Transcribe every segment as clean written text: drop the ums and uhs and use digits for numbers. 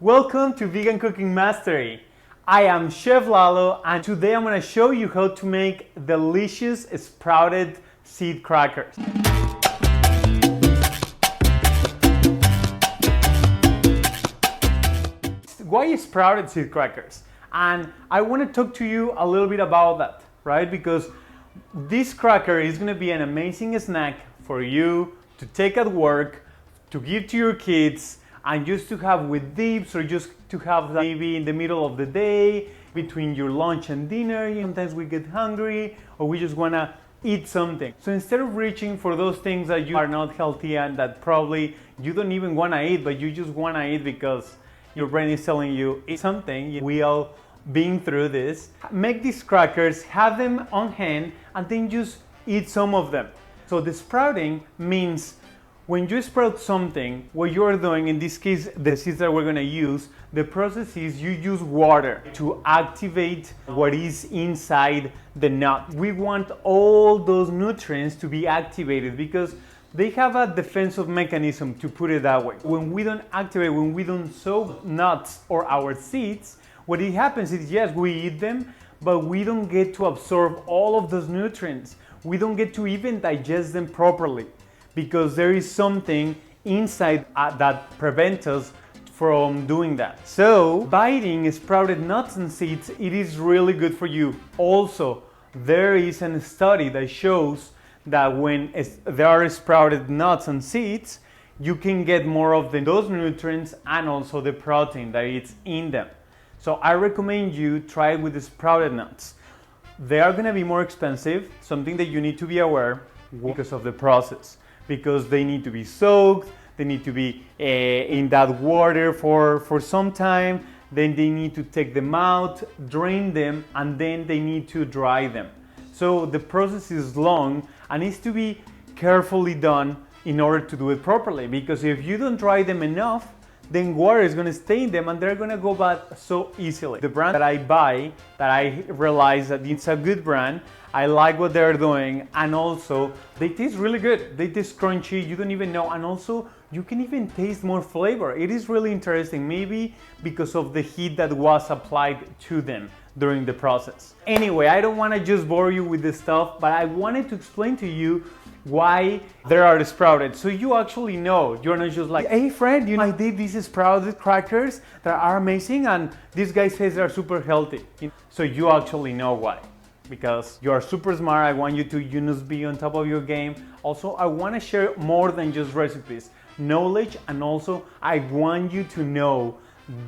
Welcome to Vegan Cooking Mastery. I am Chef Lalo and today I'm going to show you how to make delicious sprouted seed crackers. Why sprouted seed crackers? And I want to talk to you a little bit about that, right? Because this cracker is going to be an amazing snack for you to take at work, to give to your kids, and just to have with dips, or just to have maybe in the middle of the day, between your lunch and dinner. Sometimes we get hungry or we just want to eat something. So instead of reaching for those things that you are not healthy and that probably you don't even want to eat, but you just want to eat because your brain is telling you it's something, we all been through this. Make these crackers, have them on hand, and then just eat some of them. So the sprouting means when you sprout something, what you are doing, in this case, the seeds that we're gonna use, the process is you use water to activate what is inside the nut. We want all those nutrients to be activated because they have a defensive mechanism, to put it that way. When we don't activate, when we don't soak nuts or our seeds, what it happens is, yes, we eat them, but we don't get to absorb all of those nutrients. We don't get to even digest them properly, because there is something inside that prevents us from doing that. So by eating sprouted nuts and seeds, it is really good for you. Also, there is a study that shows that when there are sprouted nuts and seeds, you can get more of those nutrients and also the protein that is in them. So I recommend you try it with the sprouted nuts. They are gonna be more expensive, something that you need to be aware because of the process. Because they need to be soaked, they need to be in that water for some time, then they need to take them out, drain them, and then they need to dry them. So the process is long and needs to be carefully done in order to do it properly, because if you don't dry them enough, then water is going to stay in them and they're going to go bad so easily. The brand that I buy, that I realize that it's a good brand, I like what they're doing, and also they taste really good. They taste crunchy, you don't even know, and also you can even taste more flavor. It is really interesting, maybe because of the heat that was applied to them during the process. Anyway, I don't want to just bore you with this stuff, but I wanted to explain to you why they are sprouted, so you actually know. You're not just like, hey friend, you know, I did these sprouted crackers that are amazing and this guy says they're super healthy. So you actually know why, because you're super smart. I want you to must be on top of your game. Also, I want to share more than just recipes, knowledge, and also I want you to know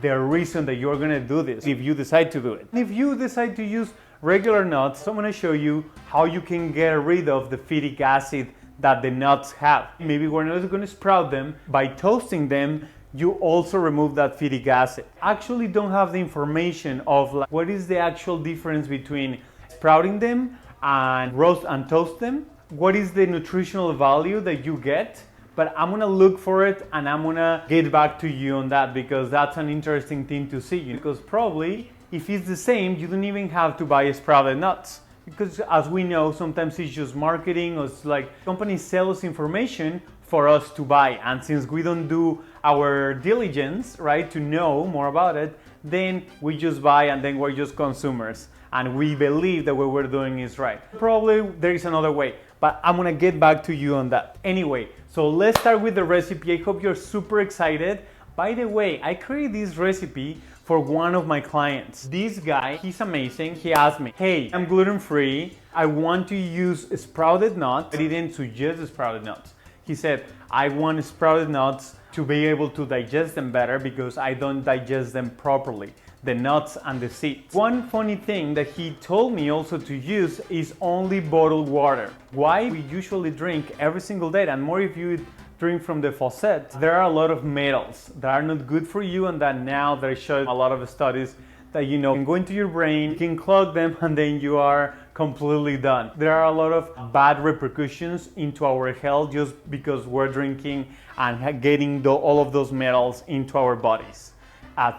the reason that you're gonna do this if you decide to do it. If you decide to use regular nuts, I'm gonna show you how you can get rid of the phytic acid that the nuts have. Maybe we're not gonna sprout them. By toasting them, you also remove that phytic acid. Actually don't have the information of what is the actual difference between sprouting them and roast and toast them. What is the nutritional value that you get? But I'm gonna look for it and I'm gonna get back to you on that, because that's an interesting thing to see. Because probably if it's the same, you don't even have to buy sprouted nuts. Because as we know, sometimes it's just marketing, or it's like companies sell us information for us to buy. And since we don't do our diligence, right, to know more about it, then we just buy and then we're just consumers. And we believe that what we're doing is right. Probably there is another way, but I'm gonna get back to you on that. Anyway, so let's start with the recipe. I hope you're super excited. By the way, I created this recipe for one of my clients. This guy, he's amazing. He asked me, hey, I'm gluten-free. I want to use sprouted nuts. I didn't suggest sprouted nuts. He said, I want sprouted nuts to be able to digest them better because I don't digest them properly, the nuts and the seeds. One funny thing that he told me also to use is only bottled water. Why? We usually drink every single day, and more if you drink from the faucet. There are a lot of metals that are not good for you, and that now they show a lot of studies that, you know, can go into your brain, you can clog them, and then you are completely done. There are a lot of bad repercussions into our health just because we're drinking and getting all of those metals into our bodies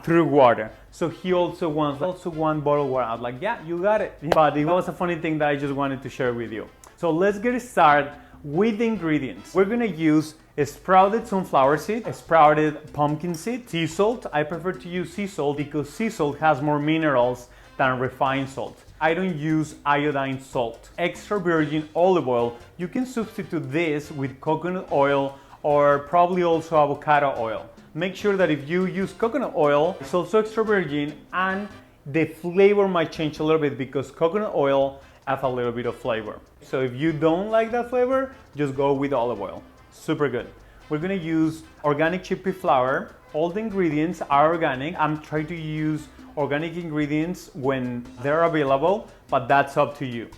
through water. So he also wants one bottled water. I was like, yeah, you got it. But it was a funny thing that I just wanted to share with you. So let's get started with the ingredients. We're gonna use sprouted sunflower seed, sprouted pumpkin seed, sea salt. I prefer to use sea salt because sea salt has more minerals than refined salt. I don't use iodine salt. Extra virgin olive oil, you can substitute this with coconut oil or probably also avocado oil. Make sure that if you use coconut oil, it's also extra virgin and the flavor might change a little bit because coconut oil have a little bit of flavor. So if you don't like that flavor, just go with olive oil. Super good. We're gonna use organic chickpea flour. All the ingredients are organic. I'm trying to use organic ingredients when they're available, but that's up to you.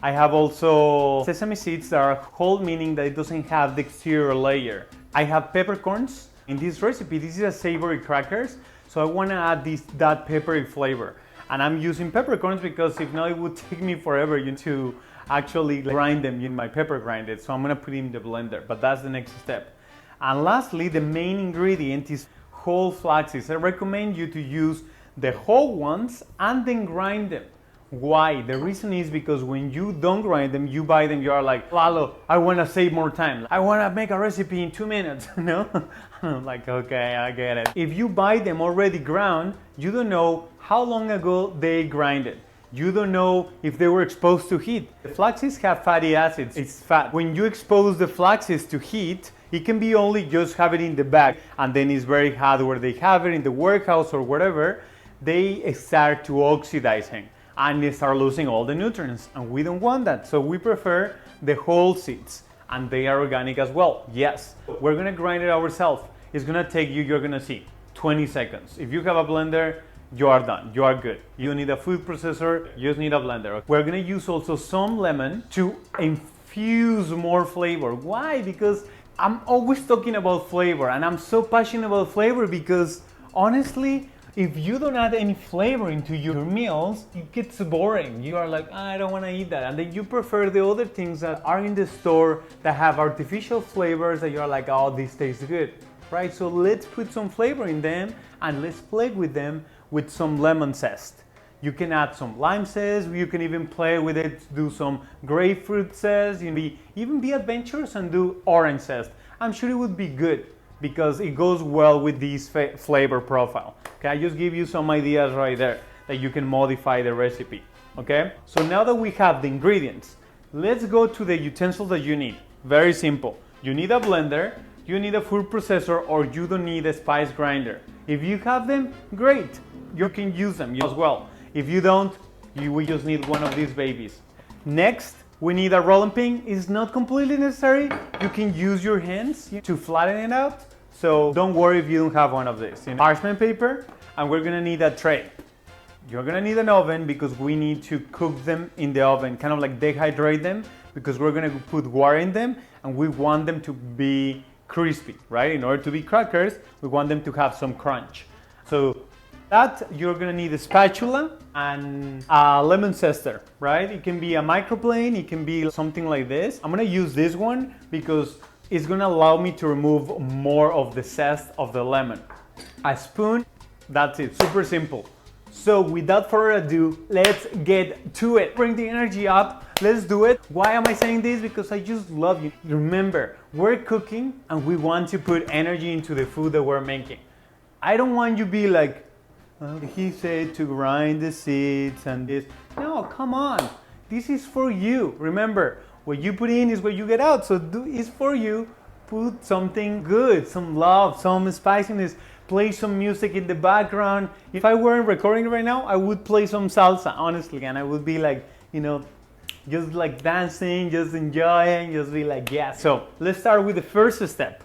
I have also sesame seeds that are whole, meaning that it doesn't have the exterior layer. I have peppercorns. In this recipe, this is a savory crackers, so I want to add that peppery flavor. And I'm using peppercorns because if not, it would take me forever to actually grind them in my pepper grinder. So I'm going to put it in the blender, but that's the next step. And lastly, the main ingredient is whole flaxes. I recommend you to use the whole ones and then grind them. Why? The reason is because when you don't grind them, you buy them, you are like, Lalo, I want to save more time. I want to make a recipe in 2 minutes, no? I'm like, okay, I get it. If you buy them already ground, you don't know how long ago they grinded. You don't know if they were exposed to heat. The flaxes have fatty acids, it's fat. When you expose the flaxes to heat, it can be only just have it in the bag and then it's very hot where they have it in the warehouse or whatever, they start to oxidizing and they start losing all the nutrients, and we don't want that. So we prefer the whole seeds, and they are organic as well. Yes, we're gonna grind it ourselves. It's gonna take you, you're gonna see, 20 seconds. If you have a blender, you are done, you are good. You don't need a food processor, you just need a blender. We're gonna use also some lemon to infuse more flavor. Why? Because I'm always talking about flavor, and I'm so passionate about flavor because honestly, if you don't add any flavor into your meals, it gets boring. You are like, I don't want to eat that. And then you prefer the other things that are in the store that have artificial flavors that you're like, oh, this tastes good, right? So let's put some flavor in them and let's play with them with some lemon zest. You can add some lime zest, you can even play with it, do some grapefruit zest, even be adventurous and do orange zest. I'm sure it would be good because it goes well with this flavor profile. Okay, I just give you some ideas right there that you can modify the recipe. Okay, so now that we have the ingredients, let's go to the utensils that you need. Very simple. You need a blender, you need a food processor, or you don't need a spice grinder. If you have them, great. You can use them as well. If you don't, we just need one of these babies. Next, we need a rolling pin. It's not completely necessary. You can use your hands to flatten it out. So don't worry if you don't have one of these. Parchment paper, and we're gonna need a tray. You're gonna need an oven because we need to cook them in the oven, kind of like dehydrate them because we're gonna put water in them and we want them to be crispy, right? In order to be crackers, we want them to have some crunch. So that you're gonna need a spatula and a lemon zester, right? It can be a microplane, it can be something like this. I'm gonna use this one because it's gonna allow me to remove more of the zest of the lemon. A spoon, that's it, super simple. So without further ado, let's get to it. Bring the energy up, let's do it. Why am I saying this? Because I just love you. Remember, we're cooking and we want to put energy into the food that we're making. I don't want you to be like, oh, he said to grind the seeds and this. No, come on, this is for you. Remember, what you put in is what you get out, so it's for you. Put something good, some love, some spiciness. Play some music in the background. If I weren't recording right now, I would play some salsa, honestly, and I would be like, just like dancing, just enjoying, just be like, yeah. So let's start with the first step.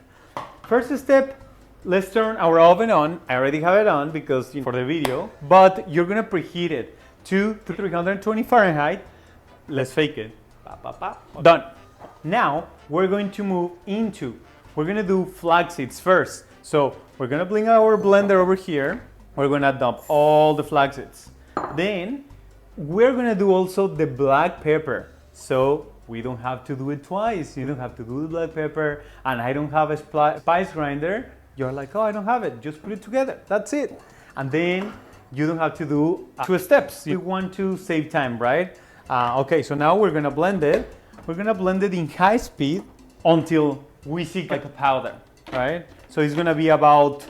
First step, let's turn our oven on. I already have it on because for the video, but you're gonna preheat it to 320 Fahrenheit. Let's fake it. Done. Now we're going to move into, we're gonna do flax seeds first. So we're gonna bring our blender over here. We're gonna dump all the flax seeds. Then we're gonna do also the black pepper. So we don't have to do it twice. You don't have to do the black pepper, and I don't have a spice grinder. You're like, oh, I don't have it. Just put it together. That's it. And then you don't have to do 2 steps. You want to save time, right? Okay, so now we're gonna blend it. We're gonna blend it in high speed until we see like a powder, right? So it's gonna be about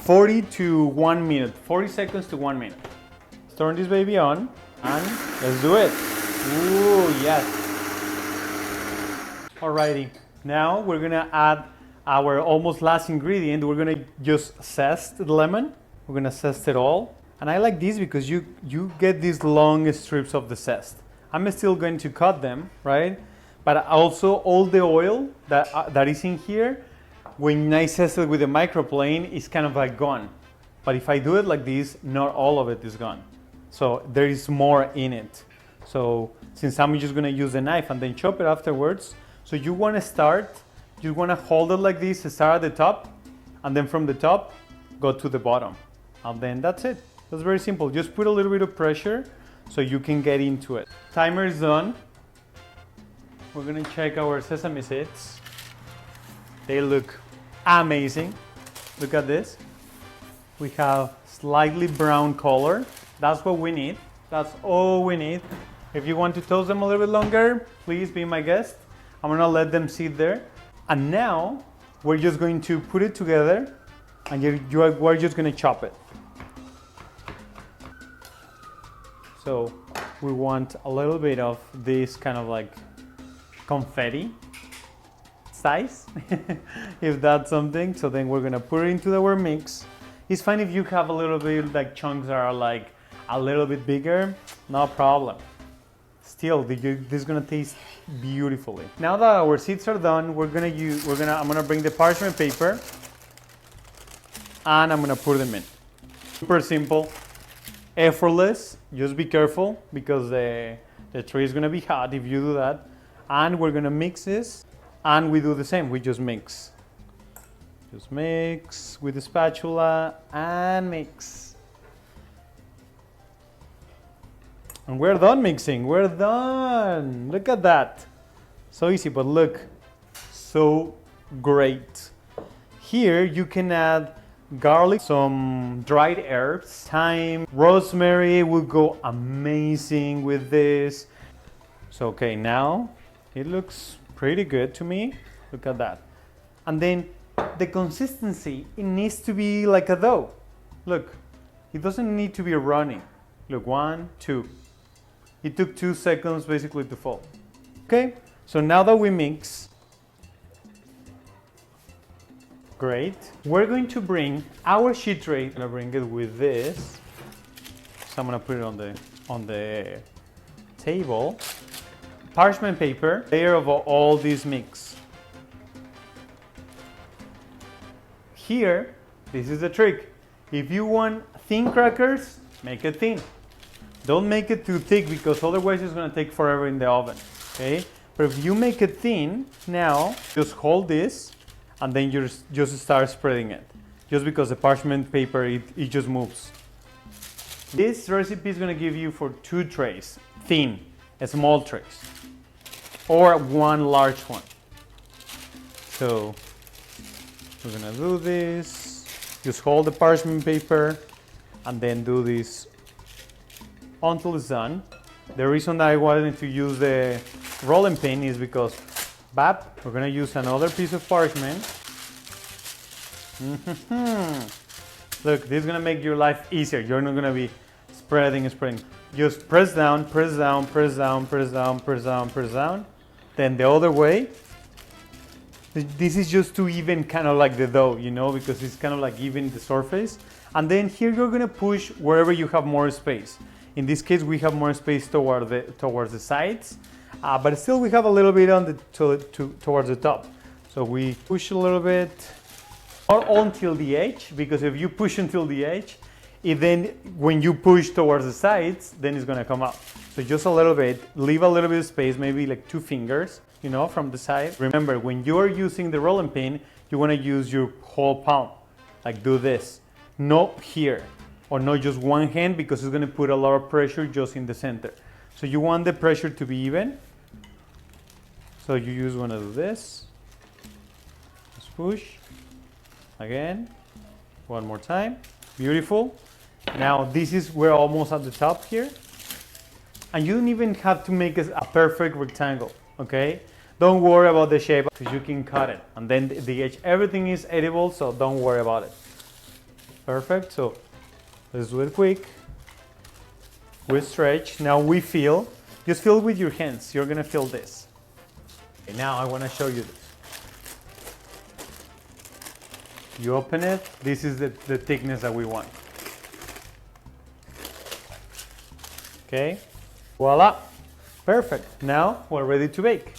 40 to 1 minute, 40 seconds to 1 minute. Let's turn this baby on and let's do it. Ooh, yes. Alrighty, now we're gonna add our almost last ingredient. We're gonna just zest the lemon. We're gonna zest it all. And I like this because you get these long strips of the zest. I'm still going to cut them, right? But also all the oil that is in here, when I zest it with a microplane, is kind of like gone. But if I do it like this, not all of it is gone. So there is more in it. So since I'm just gonna use a knife and then chop it afterwards, so you wanna hold it like this, start at the top, and then from the top, go to the bottom. And then that's it. That's very simple. Just put a little bit of pressure so you can get into it. Timer is done. We're gonna check our sesame seeds. They look amazing. Look at this. We have slightly brown color. That's what we need. That's all we need. If you want to toast them a little bit longer, please be my guest. I'm gonna let them sit there. And now we're just going to put it together and we're just gonna chop it. So we want a little bit of this kind of like confetti size, if that's something. So then we're gonna put it into our mix. It's fine if you have a little bit like chunks that are like a little bit bigger, no problem. Still, this is gonna taste beautifully. Now that our seeds are done, I'm gonna bring the parchment paper and I'm gonna put them in. Super simple, effortless. Just be careful because the tray is gonna be hot if you do that. And we're gonna mix this, and we do the same. We just mix. Just mix with the spatula and mix. And we're done mixing. We're done. Look at that. So easy, but look, so great. Here you can add garlic, some dried herbs, thyme, rosemary will go amazing with this. So okay, now it looks pretty good to me. Look at that. And then the consistency, it needs to be like a dough. Look, it doesn't need to be runny. Look, 1, 2. It took 2 seconds basically to fall. Okay, so now that we mix, great. We're going to bring our sheet tray. I'm gonna bring it with this. So I'm gonna put it on the table. Parchment paper, layer of all this mix. Here, this is the trick. If you want thin crackers, make it thin. Don't make it too thick because otherwise it's gonna take forever in the oven, okay? But if you make it thin, now just hold this and then you just start spreading it. Just because the parchment paper, it just moves. This recipe is gonna give you for 2 trays, thin, small trays, or 1 large one. So we're gonna do this, just hold the parchment paper and then do this until it's done. The reason that I wanted to use the rolling pin is because we're gonna use another piece of parchment. Look, this is gonna make your life easier. You're not gonna be spreading. Just press down, press down, press down, press down, press down, press down. Then the other way. This is just to even kind of like the dough, you know, because it's kind of like even the surface. And then here you're gonna push wherever you have more space. In this case, we have more space towards the sides, but still we have a little bit on towards the top. So we push a little bit, not until the edge, because if you push until the edge, then when you push towards the sides, then it's gonna come out. So just a little bit, leave a little bit of space, maybe like 2 fingers, you know, from the side. Remember, when you're using the rolling pin, you wanna use your whole palm, like do this, not here. Or not just one hand because it's going to put a lot of pressure just in the center. So you want the pressure to be even. So you just want to do this. Just push. Again. One more time. Beautiful. Now we're almost at the top here. And you don't even have to make a perfect rectangle, okay? don't worry about the shape because you can cut it. And then the edge, everything is edible, so don't worry about it. Perfect, so let's do it quick. We stretch, now we feel. Just feel with your hands, you're gonna feel this. Okay, now I wanna show you this. You open it, this is the thickness that we want. Okay, voila, perfect. Now we're ready to bake.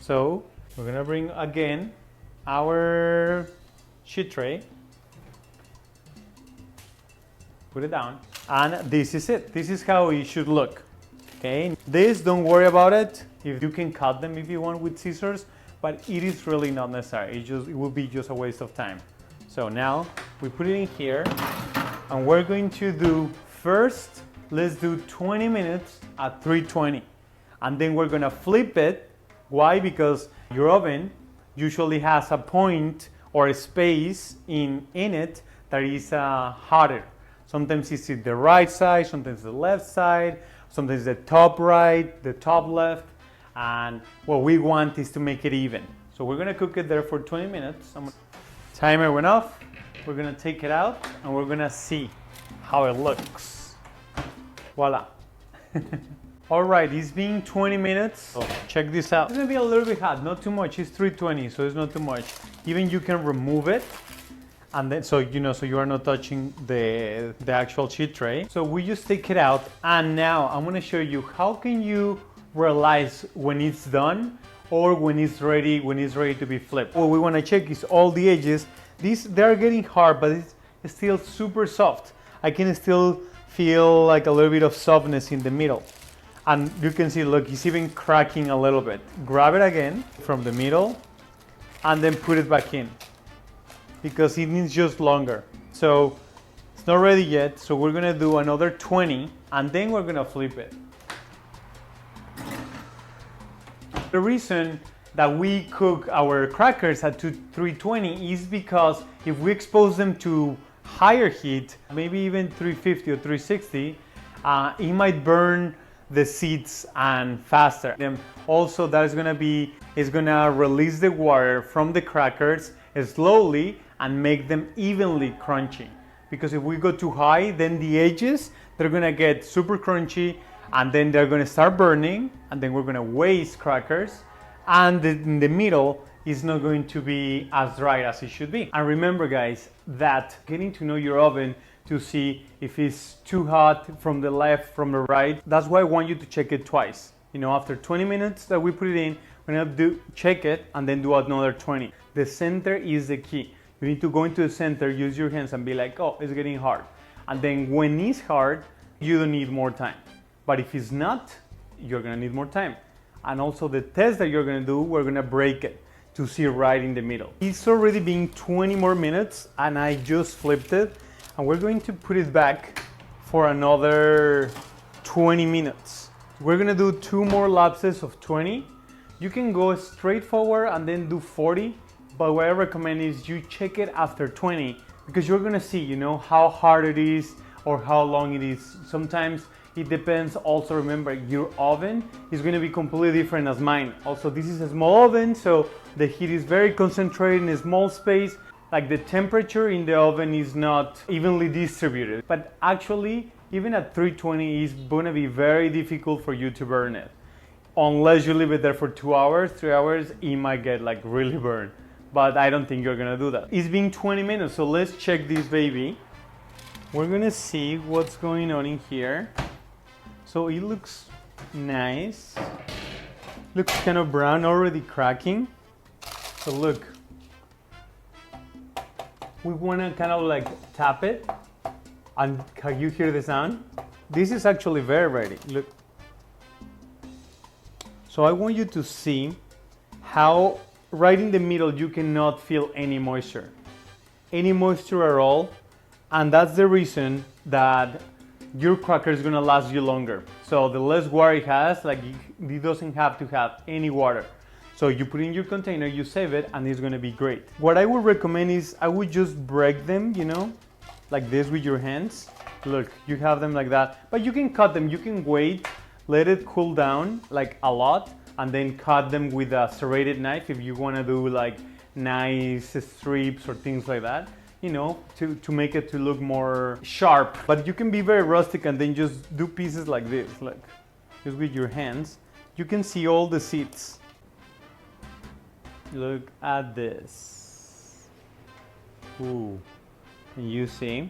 So we're gonna bring again our sheet tray. Put it down, and this is it. This is how it should look. Okay, this, don't worry about it. If you can cut them if you want with scissors, but it is really not necessary. It will be just a waste of time. So now we put it in here, and we're going to do first, let's do 20 minutes at 320, and then we're gonna flip it. Why? Because your oven usually has a point or a space in it that is hotter. Sometimes it's the right side, sometimes the left side, sometimes the top right, the top left, and what we want is to make it even. So we're gonna cook it there for 20 minutes. Timer went off. We're gonna take it out and we're gonna see how it looks. Voila. All right, it's been 20 minutes. So check this out. It's gonna be a little bit hot, not too much. It's 320, so it's not too much. Even you can remove it. And then, so you are not touching the actual sheet tray. So we just take it out, and now I'm gonna show you how can you realize when it's done or when it's ready to be flipped. What we wanna check is all the edges. They're getting hard, but it's still super soft. I can still feel like a little bit of softness in the middle. And you can see, look, it's even cracking a little bit. Grab it again from the middle and then put it back in, because it needs just longer. So it's not ready yet, so we're gonna do another 20 and then we're gonna flip it. The reason that we cook our crackers at 320 is because if we expose them to higher heat, maybe even 350 or 360, it might burn the seeds and faster. And also that is gonna release the water from the crackers slowly and make them evenly crunchy. Because if we go too high, then the edges, they're gonna get super crunchy, and then they're gonna start burning, and then we're gonna waste crackers, and in the middle is not going to be as dry as it should be. And remember guys, that getting to know your oven to see if it's too hot from the left, from the right, that's why I want you to check it twice. After 20 minutes that we put it in, we're gonna check it and then do another 20. The center is the key. You need to go into the center, use your hands and be like, oh, it's getting hard. And then when it's hard, you don't need more time. But if it's not, you're gonna need more time. And also the test that you're gonna do, we're gonna break it to see right in the middle. It's already been 20 more minutes and I just flipped it. And we're going to put it back for another 20 minutes. We're gonna do 2 more lapses of 20. You can go straight forward and then do 40. But what I recommend is you check it after 20, because you're gonna see, how hard it is or how long it is. Sometimes it depends. Also remember, your oven is gonna be completely different as mine. Also, this is a small oven, so the heat is very concentrated in a small space. Like the temperature in the oven is not evenly distributed. But actually, even at 320, it's gonna be very difficult for you to burn it. Unless you leave it there for 2 hours, 3 hours, it might get like really burned. But I don't think you're gonna do that. It's been 20 minutes, so let's check this baby. We're gonna see what's going on in here. So it looks nice. Looks kind of brown, already cracking. So look. We wanna kind of like tap it. And can you hear the sound? This is actually very ready, look. So I want you to see how right in the middle you cannot feel any moisture at all, and that's the reason that your cracker is gonna last you longer. So the less water it has, like it doesn't have to have any water. So you put in your container, you save it, and it's gonna be great. What I would recommend is I would just break them, like this with your hands. Look, you have them like that, but you can cut them, you can wait, let it cool down like a lot, and then cut them with a serrated knife if you want to do like nice strips or things like that, you know, to make it to look more sharp. But you can be very rustic and then just do pieces like this, like just with your hands. You can see all the seeds. Look at this. Ooh, can you see?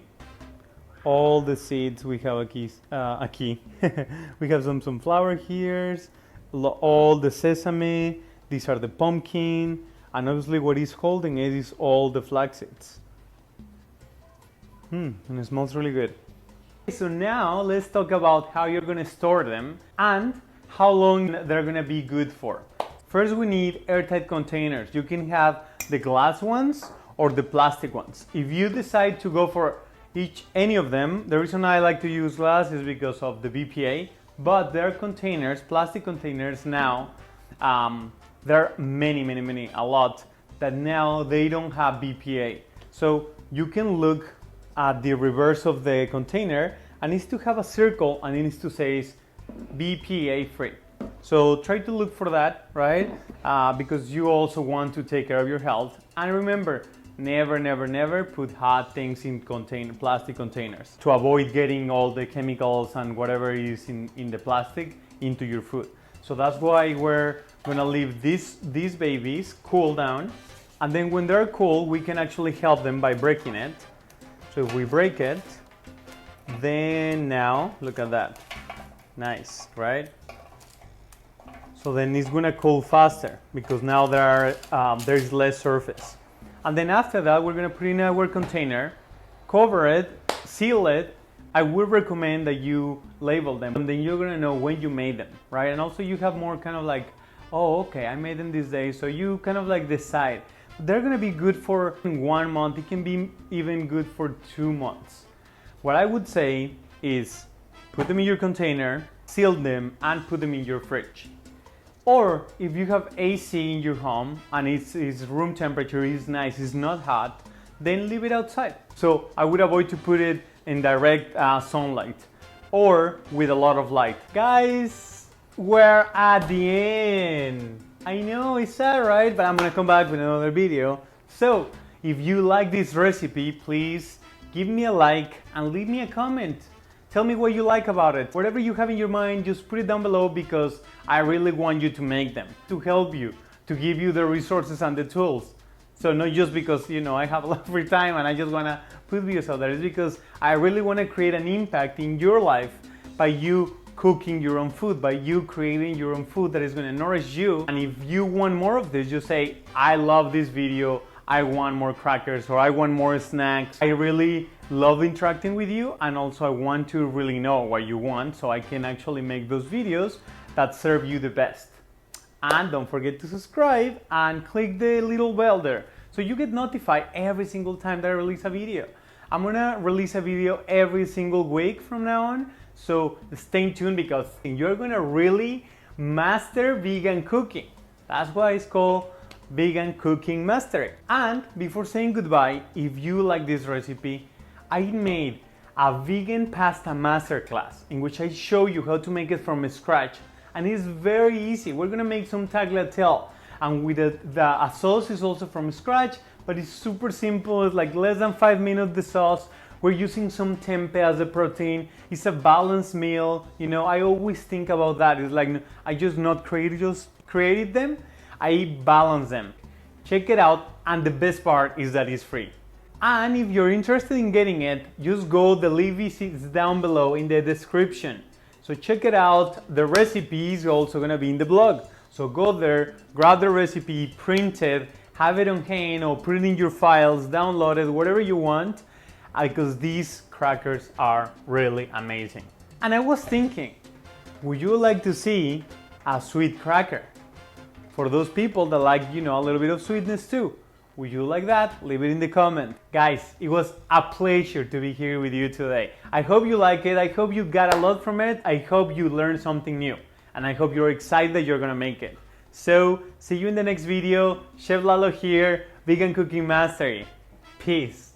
All the seeds we have aquí. We have some sunflower here, all the sesame, these are the pumpkin, and obviously what he's holding is all the flax seeds. And it smells really good. So now let's talk about how you're gonna store them and how long they're gonna be good for. First, we need airtight containers. You can have the glass ones or the plastic ones. If you decide to go for any of them, the reason I like to use glass is because of the BPA, but there are containers, plastic containers now, there are many, a lot, that now they don't have BPA. So you can look at the reverse of the container and it needs to have a circle and it needs to say BPA free. So try to look for that, right? Because you also want to take care of your health. And remember, never put hot things in plastic containers to avoid getting all the chemicals and whatever is in the plastic into your food. So that's why we're gonna leave these babies cool down, and then when they're cool, we can actually help them by breaking it. So if we break it, then now look at that. Nice, right? So then it's gonna cool faster because now there's less surface. And then after that, we're gonna put in our container, cover it, seal it. I would recommend that you label them, and then you're gonna know when you made them, right? And also you have more kind of like, oh, okay, I made them this day. So you kind of like decide. They're gonna be good for 1 month. It can be even good for 2 months. What I would say is put them in your container, seal them, and put them in your fridge. Or if you have AC in your home and it's room temperature, it's nice, it's not hot, then leave it outside. So I would avoid to put it in direct sunlight or with a lot of light. Guys, we're at the end. I know it's sad, right? But I'm gonna come back with another video. So if you like this recipe, please give me a like and leave me a comment. Tell me what you like about it. Whatever you have in your mind, just put it down below because I really want you to make them, to help you, to give you the resources and the tools. So not just because, you know, I have a lot of free time and I just wanna put videos out there. It's because I really wanna create an impact in your life by you cooking your own food, by you creating your own food that is gonna nourish you. And if you want more of this, just say, I love this video, I want more crackers, or I want more snacks. I really love interacting with you, and also I want to really know what you want so I can actually make those videos that serve you the best. And don't forget to subscribe and click the little bell there so you get notified every single time that I release a video. I'm gonna release a video every single week from now on, so stay tuned because you're gonna really master vegan cooking. That's why it's called Vegan Cooking Mastery. And before saying goodbye, if you like this recipe, I made a vegan pasta masterclass in which I show you how to make it from scratch, and it's very easy. We're gonna make some tagliatelle, and with the sauce is also from scratch, but it's super simple. It's like less than 5 minutes the sauce. We're using some tempeh as a protein. It's a balanced meal. You know, I always think about that. It's like I just not created them. I balance them. Check it out, and the best part is that it's free. And if you're interested in getting it, just go, the link is down below in the description. So check it out. The recipe is also gonna be in the blog. So go there, grab the recipe, print it, have it on hand, or put it in your files, download it, whatever you want, because these crackers are really amazing. And I was thinking, would you like to see a sweet cracker? For those people that like, you know, a little bit of sweetness too. Would you like that? Leave it in the comment. Guys, it was a pleasure to be here with you today. I hope you like it. I hope you got a lot from it. I hope you learned something new. And I hope you're excited that you're gonna make it. So, see you in the next video. Chef Lalo here, Vegan Cooking Mastery. Peace.